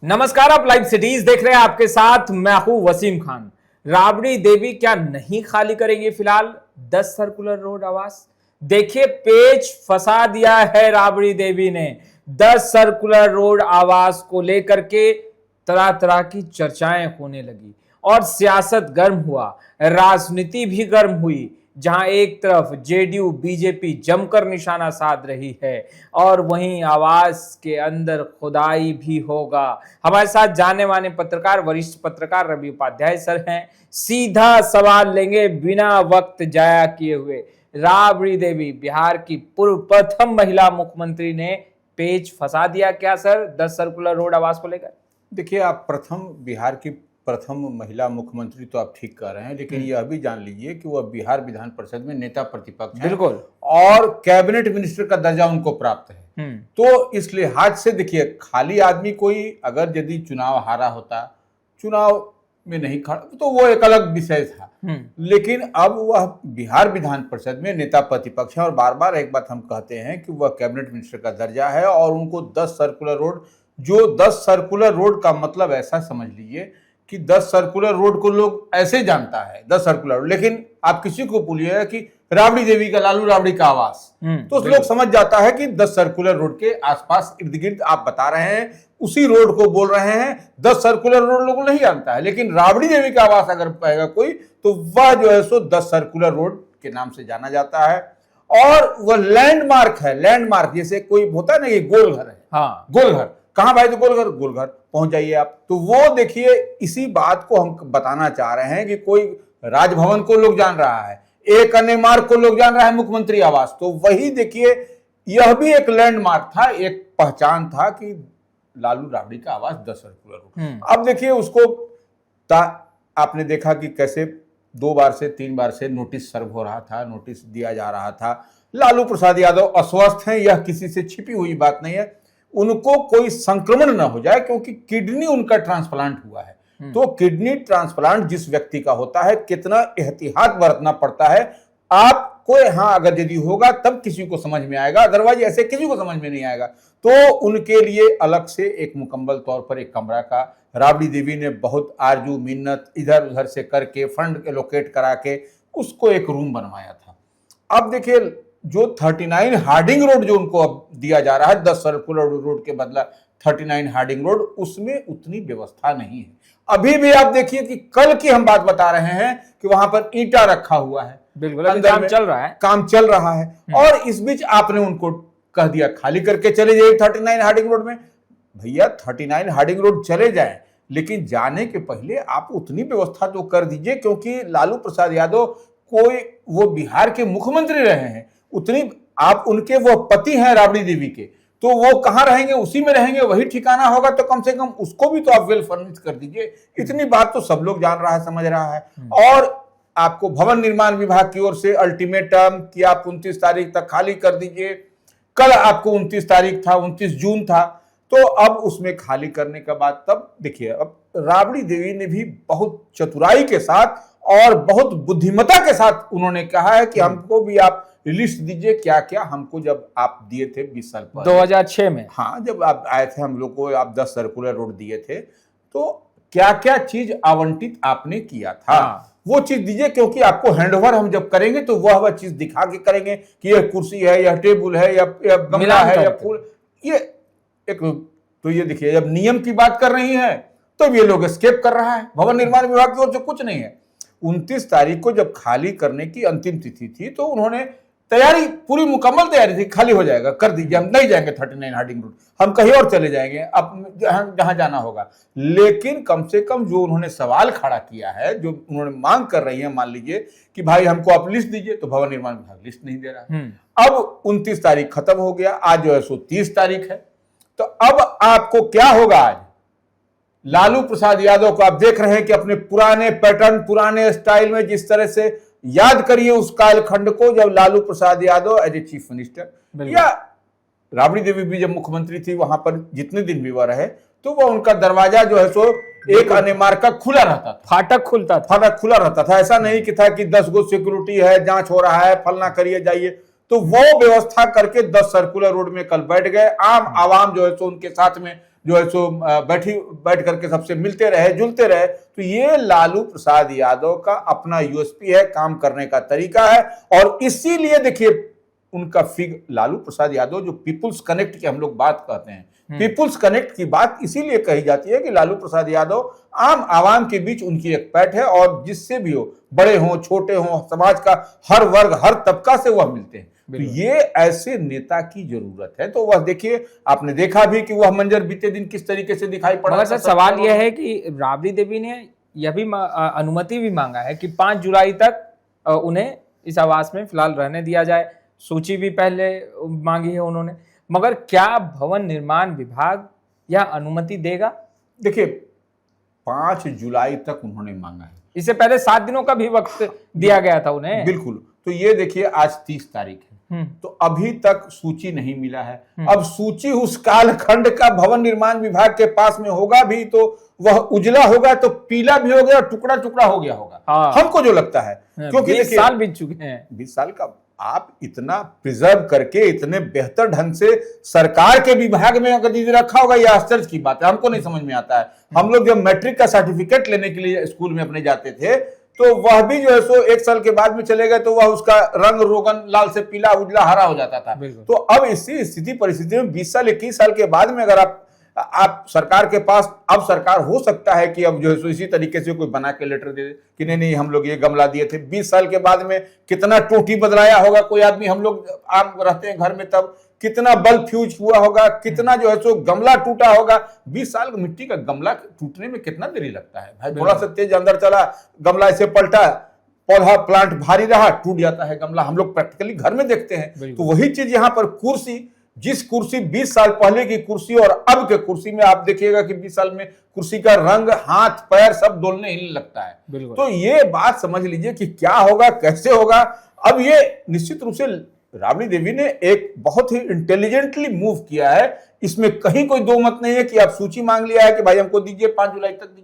नमस्कार, आप live cities देख रहे हैं। आपके साथ मैं हूं वसीम खान। राबड़ी देवी क्या नहीं खाली करेंगे फिलहाल 10 सर्कुलर रोड आवास? देखिए, पेच फंसा दिया है राबड़ी देवी ने। 10 सर्कुलर रोड आवास को लेकर के तरह तरह की चर्चाएं होने लगी और सियासत गर्म हुआ, राजनीति भी गर्म हुई, जहां एक तरफ जेडीयू बीजेपी जमकर निशाना साध रही है और वहीं आवास के अंदर खुदाई भी होगा। हमारे साथ जाने माने पत्रकार, वरिष्ठ पत्रकार रवि उपाध्याय सर हैं। सीधा सवाल लेंगे बिना वक्त जाया किए हुए। राबड़ी देवी, बिहार की पूर्व प्रथम महिला मुख्यमंत्री, ने पेच फंसा दिया क्या सर 10 सर्कुलर रोड आवास को लेकर? देखिए, आप बिहार की प्रथम महिला मुख्यमंत्री तो आप ठीक कह रहे हैं, लेकिन यह भी जान लीजिए कि वह बिहार विधान परिषद में नेता प्रतिपक्ष हैं। बिल्कुल। और कैबिनेट मिनिस्टर का दर्जा उनको प्राप्त है। तो इस लिहाज से देखिए, खाली आदमी कोई अगर यदि चुनाव हारा होता, चुनाव में नहीं खड़ा, तो वो एक अलग विषय था। लेकिन अब वह बिहार विधान परिषद में नेता प्रतिपक्ष है और बार बार एक बात हम कहते हैं कि वह कैबिनेट मिनिस्टर का दर्जा है और उनको 10 सर्कुलर रोड, जो 10 सर्कुलर रोड का मतलब ऐसा समझ लीजिए कि 10 सर्कुलर रोड को लोग ऐसे जानता है 10 सर्कुलर, लेकिन आप किसी को बोलिएगा कि राबड़ी देवी का, लालू राबड़ी का आवास, तो लोग समझ जाता है कि 10 सर्कुलर रोड के आसपास इर्द गिर्द आप बता रहे हैं, उसी रोड को बोल रहे हैं। 10 सर्कुलर रोड लोगों नहीं जानता है, लेकिन राबड़ी देवी का आवास अगर कहेगा कोई, तो वह जो है सो 10 सर्कुलर रोड के नाम से जाना जाता है। और वह लैंडमार्क है, लैंडमार्क जैसे कोई होता है ना, ये गोलघर है। हाँ, गोलघर कहां भाई? तो गोलघर पहुंच जाइए आप। तो वो देखिए, इसी बात को हम बताना चाह रहे हैं कि कोई राजभवन को लोग जान रहा है, एक अन्य मार्ग को लोग जान रहा है, मुख्यमंत्री आवास। तो वही देखिए, यह भी एक लैंडमार्क था, एक पहचान था कि लालू राबड़ी का आवास 10 सर्कुलर रोड। अब देखिए, उसको आपने देखा कि कैसे 2 बार से 3 बार से नोटिस सर्व हो रहा था, नोटिस दिया जा रहा था। लालू प्रसाद यादव अस्वस्थ हैं, यह किसी से छिपी हुई बात नहीं है। उनको कोई संक्रमण ना हो जाए, क्योंकि किडनी उनका ट्रांसप्लांट हुआ है। तो किडनी ट्रांसप्लांट जिस व्यक्ति का होता है, कितना एहतियात बरतना पड़ता है। आपको हाँ, अगर यदि होगा तब किसी को समझ में आएगा, अदरवाइज ऐसे किसी को समझ में नहीं आएगा। तो उनके लिए अलग से एक मुकम्मल तौर पर एक कमरा का राबड़ी देवी ने बहुत आरजू मिन्नत इधर उधर से करके फंड एलोकेट करा के उसको एक रूम बनवाया था। अब देखिए, जो 39 हार्डिंग रोड जो उनको अब दिया जा रहा है, 10 सर्कुलर रोड के बदला 39 हार्डिंग रोड, उसमें उतनी व्यवस्था नहीं है। अभी भी आप देखिए कि कल की हम बात बता रहे हैं कि वहां पर ईंटा रखा हुआ है। बिल्कुल, काम चल रहा है। और इस बीच आपने उनको कह दिया खाली करके चले जाइए 39 हार्डिंग रोड में। भैया, 39 हार्डिंग रोड चले जाएं, लेकिन जाने के पहले आप उतनी व्यवस्था तो कर दीजिए, क्योंकि लालू प्रसाद यादव वो बिहार के मुख्यमंत्री रहे हैं, उतनी आप उनके वो पति हैं राबड़ी देवी के, तो वो कहां रहेंगे? उसी में रहेंगे, वही ठिकाना होगा। तो कम से कम उसको भी तो आप वेल फर्निश कर दीजिए। इतनी बात तो सब लोग जान रहा है, समझ रहा है। और आपको भवन निर्माण विभाग की ओर से अल्टीमेटम कि आप 29 तारीख तक खाली कर दीजिए। कल आपको 29 तारीख था, 29 जून था। तो अब उसमें खाली करने के बाद तब देखिए, अब राबड़ी देवी ने भी बहुत चतुराई के साथ और बहुत बुद्धिमता के साथ उन्होंने कहा है कि हमको भी आप लिस्ट दीजिए क्या क्या हमको, जब आप दिए थे 20 साल पहले 2006 में, हाँ, जब आप आए थे हम लोग को, आप 10 सर्कुलर रोड दिए थे, तो क्या क्या चीज आवंटित आपने किया था, वो चीज दीजिए। क्योंकि आपको हैंडओवर हम जब करेंगे तो वह चीज दिखा के करेंगे कि यह कुर्सी है, यह टेबल है, या गमला है, या फूल, ये एक। तो ये देखिए, जब नियम की बात कर रही है तो ये लोग एस्केप कर रहा है। भवन निर्माण विभाग की ओर से कुछ नहीं है। 29 तारीख को जब खाली करने की अंतिम तिथि थी, तो उन्होंने तैयारी, पूरी मुकम्मल तैयारी थी, खाली हो जाएगा, कर दीजिए, हम नहीं जाएंगे 39 हार्डिंग रोड, हम कहीं और चले जाएंगे, अब जहां जाना होगा। लेकिन कम से कम जो उन्होंने सवाल खड़ा किया है, जो उन्होंने मांग कर रही है, मान लीजिए कि भाई हमको आप लिस्ट दीजिए, तो भवन निर्माण विभाग लिस्ट नहीं दे रहा। अब 29 तारीख खत्म हो गया, आज जो है सो 30 तारीख है। तो अब आपको क्या होगा? आज लालू प्रसाद यादव को आप देख रहे हैं कि अपने पुराने पैटर्न, पुराने स्टाइल में, जिस तरह से याद करिए उस कालखंड को जब Lalu Prasad Yadav as a chief minister, या राबड़ी देवी भी जब मुख्यमंत्री थी, वहां पर जितने दिन भी वह रहे, तो वह उनका दरवाजा जो है सो एक अन्य मार्ग का खुला रहता था, फाटक खुला रहता था। ऐसा नहीं कि था कि 10 गो सिक्योरिटी है, जांच हो रहा है, फलना करिए जाइए। तो वो व्यवस्था करके 10 सर्कुलर रोड में कल बैठ गए। आम आवाम जो है सो उनके साथ में जो है सो बैठ करके सबसे मिलते रहे, जुलते रहे। तो ये लालू प्रसाद यादव का अपना यूएसपी है, काम करने का तरीका है। और इसीलिए देखिए उनका फिग लालू प्रसाद यादव जो पीपुल्स कनेक्ट की हम लोग बात कहते हैं, पीपुल्स कनेक्ट की बात इसीलिए कही जाती है कि लालू प्रसाद यादव आम आवाम के बीच उनकी एक पैठ है, और जिससे भी हो, बड़े हों छोटे हों, समाज का हर वर्ग हर तबका से वह मिलते हैं। तो ये ऐसे नेता की जरूरत है। तो वह देखिए, आपने देखा भी कि वह मंजर बीते दिन किस तरीके से दिखाई पड़ा। मगर सर सवाल यह है कि राबड़ी देवी ने यह भी अनुमति भी मांगा है कि 5 जुलाई तक उन्हें इस आवास में फिलहाल रहने दिया जाए। सूची भी पहले मांगी है उन्होंने, मगर क्या भवन निर्माण विभाग यह अनुमति देगा? देखिए 5 जुलाई तक उन्होंने मांगा है, इससे पहले 7 दिनों का भी वक्त दिया गया था उन्हें। बिल्कुल। तो ये देखिए आज 30 तारीख है, तो अभी तक सूची नहीं मिला है। अब सूची उस कालखंड का भवन निर्माण विभाग के पास में होगा भी तो वह उजला होगा, तो पीला भी हो गया, टुकड़ा टुकड़ा हो गया होगा। हाँ। हमको जो लगता है, क्योंकि 20 साल बीत चुके हैं। 20 साल का आप इतना प्रिजर्व करके इतने बेहतर ढंग से सरकार के विभाग में अगर यदि रखा होगा, यह आश्चर्य की बात है। हमको नहीं समझ में आता है। हम लोग जब मैट्रिक का सर्टिफिकेट लेने के लिए स्कूल में अपने जाते थे, तो वह भी जो है सो 1 साल के बाद में चले गए तो वह उसका रंग रोगन लाल से पीला, उजला, हरा हो जाता था। तो अब इसी स्थिति परिस्थिति में 20 साल 21 साल के बाद में अगर आप सरकार के पास, अब सरकार हो सकता है कि अब जो है सो इसी तरीके से कोई बना के लेटर दे दे कि नहीं हम लोग ये गमला दिए थे। 20 साल के बाद में कितना टोटी बदलाया होगा कोई आदमी, हम लोग आम रहते हैं घर में, तब कितना बल्ब फ्यूज हुआ होगा, कितना जो है सो गमला टूटा होगा। 20 साल का मिट्टी का गमला टूटने में कितना देरी लगता है भाई। थोड़ा सा तेज अंदर चला, गमला ऐसे पलटा, पौधा प्लांट भारी रहा, टूट जाता है गमला। हम लोग प्रैक्टिकली घर में देखते हैं। तो वही चीज यहाँ पर कुर्सी, जिस कुर्सी 20 साल पहले की कुर्सी और अब के कुर्सी में आप देखिएगा कि 20 साल में कुर्सी का रंग, हाथ पैर सब डोलने ही लगता है। तो ये बात समझ लीजिए कि क्या होगा, कैसे होगा। अब ये निश्चित रूप से राबड़ी देवी ने एक बहुत ही इंटेलिजेंटली मूव किया है। इसमें कहीं कोई दो मत नहीं है कि आप सूची मांग लिया है कि भाई हमको दीजिए, 5 जुलाई तक दीजिए,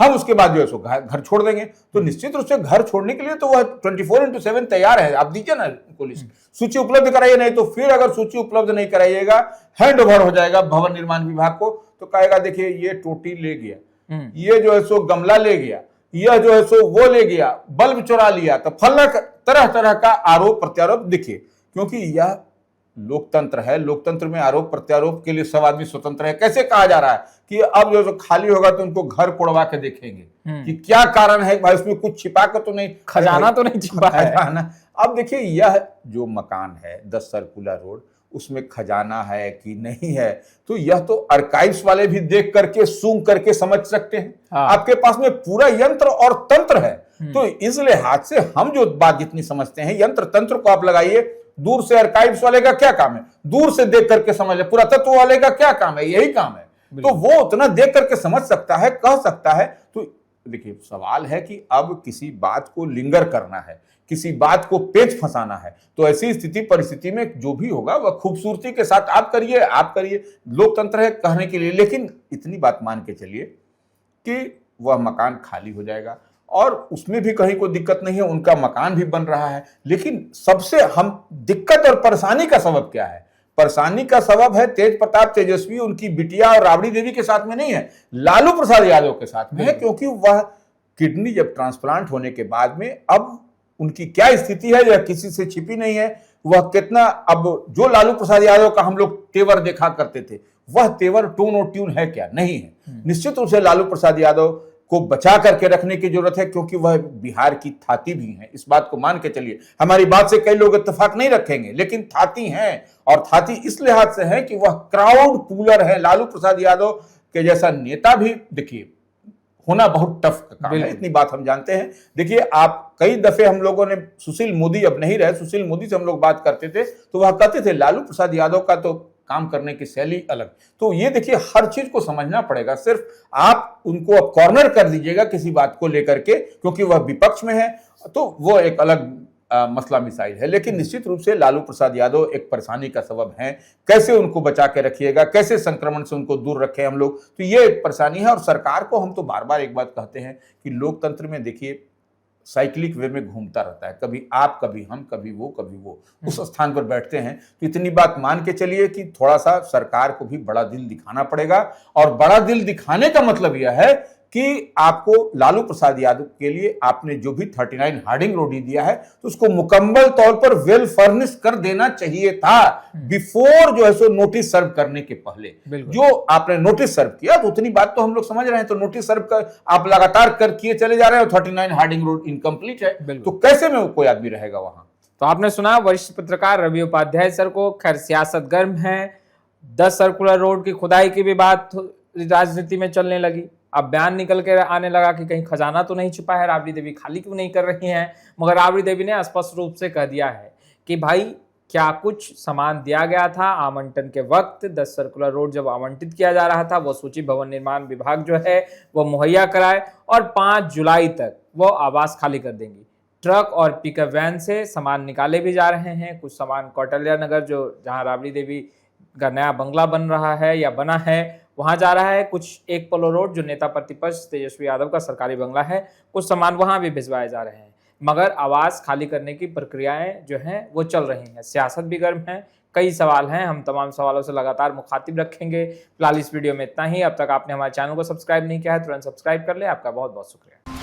हम उसके बाद जो है सो घर छोड़ देंगे। तो निश्चित रूप से घर छोड़ने के लिए तो वह 24/7 तैयार है। आप दीजिए ना पुलिस, सूची उपलब्ध कराइए। नहीं तो फिर अगर सूची उपलब्ध नहीं कराइएगा, हैंड ओवर हो जाएगा भवन निर्माण विभाग को, तो कहेगा देखिए ये टोटी ले गया, ये जो है सो गमला ले गया, यह जो है सो वो ले गया, बल्ब चुरा लिया। तो फलना तरह तरह का आरोप प्रत्यारोप देखिए, क्योंकि यह लोकतंत्र है। लोकतंत्र में आरोप प्रत्यारोप के लिए सब आदमी स्वतंत्र है। कैसे कहा जा रहा है कि अब जो खाली होगा तो उनको घर कोड़वा के देखेंगे कि क्या कारण है भाई, उसमें कुछ छिपा कर तो नहीं, खजाना तो नहीं छिपा है। अब देखिए यह जो मकान है 10 सर्कुलर रोड, उसमें खजाना है कि नहीं है, तो यह तो आर्काइव्स वाले भी देख करके सूंघ करके समझ सकते हैं। आपके पास में पूरा यंत्र और तंत्र है। तो इस लिहाज से हम जो बात जितनी समझते हैं, यंत्र तंत्र को आप लगाइए। दूर से आर्काइव्स वाले का क्या काम है, दूर से देख करके समझ ले। पुरातत्व वाले का क्या काम है, यही काम है। तो वो उतना देख करके समझ सकता है, कह सकता है। तो देखिए सवाल है कि अब किसी बात को लिंगर करना है, किसी बात को पेच फंसाना है, तो ऐसी स्थिति परिस्थिति में जो भी होगा वह खूबसूरती के साथ आप करिए। लोकतंत्र है कहने के लिए, लेकिन इतनी बात मान के चलिए कि वह मकान खाली हो जाएगा और उसमें भी कहीं कोई दिक्कत नहीं है, उनका मकान भी बन रहा है। लेकिन सबसे हम दिक्कत और परेशानी का सबब क्या है? परेशानी का सबब है तेज प्रताप तेजस्वी उनकी बिटिया और राबड़ी देवी के साथ में नहीं है, लालू प्रसाद यादव के साथ में है। क्योंकि वह किडनी जब ट्रांसप्लांट होने के बाद में अब उनकी क्या स्थिति है यह किसी से छिपी नहीं है। वह कितना, अब जो लालू प्रसाद यादव का हम लोग तेवर देखा करते थे, वह तेवर टोन और ट्यून है क्या? नहीं है। निश्चित रूप से लालू प्रसाद यादव को बचा करके रखने की जरूरत है, क्योंकि वह बिहार की थाती भी हैं। इस बात को मान के चलिए। हमारी बात से कई लोग इत्तेफाक नहीं रखेंगे, लेकिन थाती हैं। और थाती इस लिहाज से है कि वह क्राउड पुलर है। लालू प्रसाद यादव के जैसा नेता भी देखिए होना बहुत टफ काम है, इतनी बात हम जानते हैं। देखिए आप कई दफे हम लोगों ने, सुशील मोदी अब नहीं रहे, सुशील मोदी से हम लोग बात करते थे तो वह कहते थे लालू प्रसाद यादव का तो काम करने की शैली अलग। तो ये देखिए हर चीज को समझना पड़ेगा। सिर्फ आप उनको अब कॉर्नर कर दीजिएगा किसी बात को लेकर के, क्योंकि वह विपक्ष में है, तो वो एक अलग मसला मिसाइल है। लेकिन निश्चित रूप से लालू प्रसाद यादव एक परेशानी का सबब है। कैसे उनको बचा के रखिएगा, कैसे संक्रमण से उनको दूर रखें हम लोग, तो ये एक परेशानी है। और सरकार को हम तो बार बार एक बात कहते हैं कि लोकतंत्र में देखिए साइक्लिक वे में घूमता रहता है, कभी आप, कभी हम, कभी वो उस स्थान पर बैठते हैं। तो इतनी बात मान के चलिए कि थोड़ा सा सरकार को भी बड़ा दिल दिखाना पड़ेगा, और बड़ा दिल दिखाने का मतलब यह है कि आपको लालू प्रसाद यादव के लिए आपने जो भी 39 हार्डिंग रोड दिया है तो उसको मुकम्मल तौर पर वेल फर्निश कर देना चाहिए था, बिफोर जो है सो नोटिस सर्व करने के पहले। जो आपने नोटिस सर्व किया तो उतनी बात तो हम लोग समझ रहे हैं, तो नोटिस सर्व कर आप लगातार कर किए चले जा रहे हैं, 39 हार्डिंग रोड इनकम्प्लीट है, तो कैसे में कोई आदमी रहेगा वहां। तो आपने सुना वरिष्ठ पत्रकार रवि उपाध्याय सर को। खैर सियासत गर्म है, 10 सर्कुलर रोड की खुदाई की भी बात राजनीति में चलने लगी। अब बयान निकल के आने लगा कि कहीं खजाना तो नहीं छुपा है, राबड़ी देवी खाली क्यों नहीं कर रही हैं। मगर राबड़ी देवी ने स्पष्ट रूप से कह दिया है कि भाई क्या कुछ सामान दिया गया था आवंटन के वक्त, 10 सर्कुलर रोड जब आवंटित किया जा रहा था वो सूची भवन निर्माण विभाग जो है वो मुहैया कराए, और 5 जुलाई तक वो आवास खाली कर देंगी। ट्रक और पिकअप वैन से सामान निकाले भी जा रहे हैं। कुछ सामान कौटिल्य नगर जो जहां राबड़ी देवी का नया बंगला बन रहा है या बना है वहां जा रहा है। कुछ एक पोलो रोड जो नेता प्रतिपक्ष तेजस्वी यादव का सरकारी बंगला है, कुछ सामान वहां भी भिजवाए जा रहे हैं। मगर आवास खाली करने की प्रक्रियाएं जो हैं वो चल रही हैं। सियासत भी गर्म है, कई सवाल हैं, हम तमाम सवालों से लगातार मुखातिब रखेंगे। फिलहाल इस वीडियो में इतना ही। अब तक आपने हमारे चैनल को सब्सक्राइब नहीं किया है तुरंत सब्सक्राइब कर ले। आपका बहुत बहुत शुक्रिया।